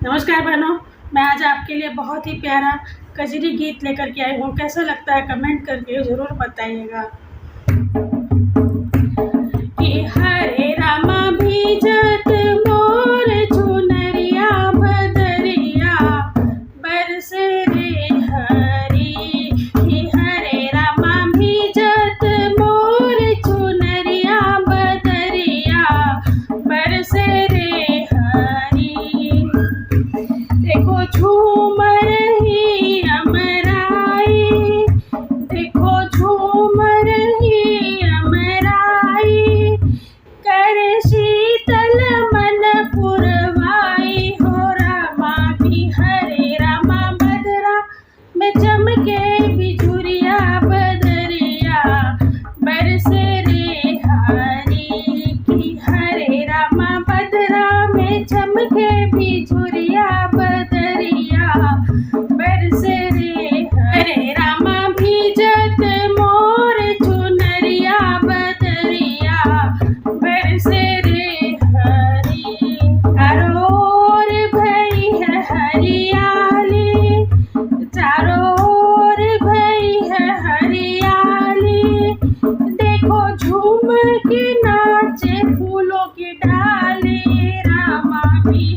नमस्कार बहनों, मैं आज आपके लिए बहुत ही प्यारा कजरी गीत लेकर के आई हूँ। कैसा लगता है कमेंट करके ज़रूर बताइएगा। कि हरे रामा भीजत मोर चुनरिया बदरिया बरसे रे हरी। कि हरे रामा भीजत मोर चुनरिया बदरिया बरसे रे हरी। देखो झूम रही अमराई, देखो झूम रही अमराई, कर शीतल मन पुरवाई हो रामा। की हरे रामा बदरा में चमके बिजुरिया बदरिया बरसे रे हरी। की हरे रामा बदरा में चमके बिजुरिया बदरिया बरसे रे हरे रामा भीजत मोर चुनरिया बदरिया बरसे रे हरी। चारों ओर भई है हरियाली, चारों ओर भई है हरियाली, देखो झूम के नाचे फूलों की डाली रामा की